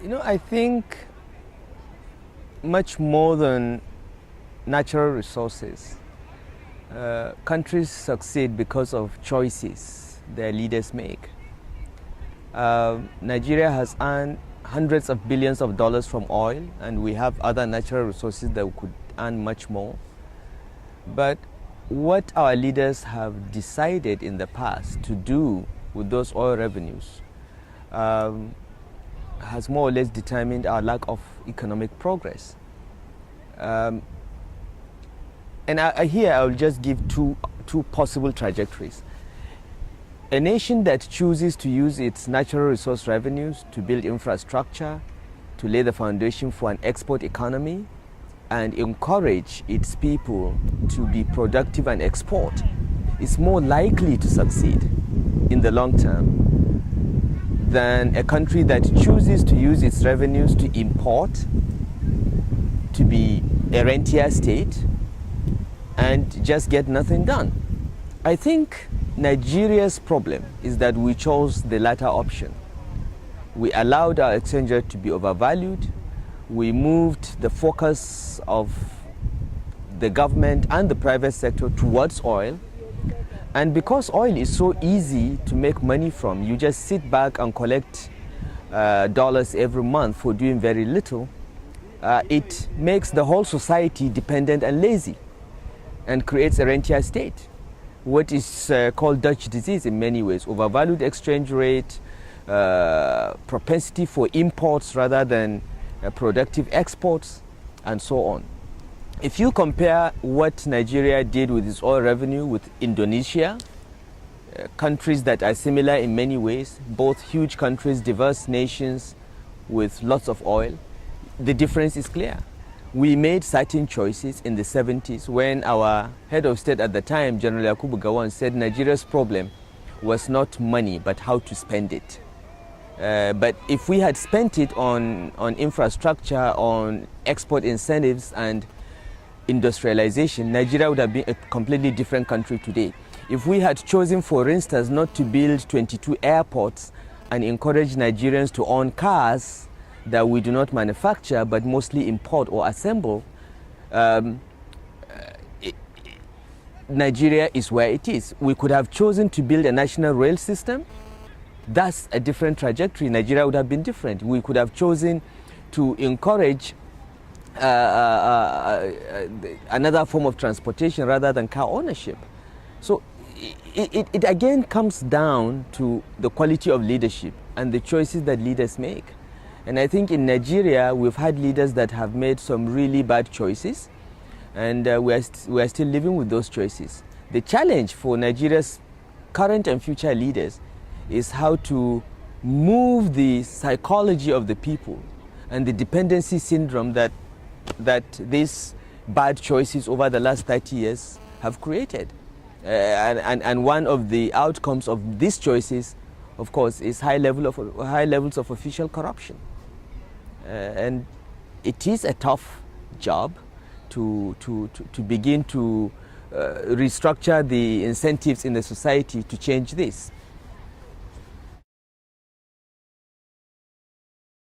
I think much more than natural resources, countries succeed because of choices their leaders make. Nigeria has earned hundreds of billions of dollars from oil, and we have other natural resources that we could earn much more. But what our leaders have decided in the past to do with those oil revenues has more or less determined our lack of economic progress. And here I will just give two possible trajectories. A nation that chooses to use its natural resource revenues to build infrastructure, to lay the foundation for an export economy, and encourage its people to be productive and export, is more likely to succeed in the long term than a country that chooses to use its revenues to import, to be a rentier state, and just get nothing done. I think Nigeria's problem is that we chose the latter option. We allowed our exchanger to be overvalued. We moved the focus of the government and the private sector towards oil. And because oil is so easy to make money from, you just sit back and collect dollars every month for doing very little. It makes the whole society dependent and lazy and creates a rentier state. What is called Dutch disease in many ways: overvalued exchange rate, propensity for imports rather than productive exports, and so on. If you compare what Nigeria did with its oil revenue with Indonesia, countries that are similar in many ways, both huge countries, diverse nations with lots of oil, the difference is clear. We made certain choices in the 70s when our head of state at the time, General Yakubu Gowon, said Nigeria's problem was not money but how to spend it. But if we had spent it on infrastructure, on export incentives and industrialization, Nigeria would have been a completely different country today. If we had chosen, for instance, not to build 22 airports and encourage Nigerians to own cars that we do not manufacture but mostly import or assemble, Nigeria is where it is. We could have chosen to build a national rail system. That's a different trajectory. Nigeria would have been different. We could have chosen to encourage another form of transportation rather than car ownership. So it again comes down to the quality of leadership and the choices that leaders make. And I think in Nigeria we've had leaders that have made some really bad choices, and we are still living with those choices. The challenge for Nigeria's current and future leaders is how to move the psychology of the people and the dependency syndrome that these bad choices over the last 30 years have created. And one of the outcomes of these choices, of course, is high levels of official corruption. And it is a tough job to begin to restructure the incentives in the society to change this.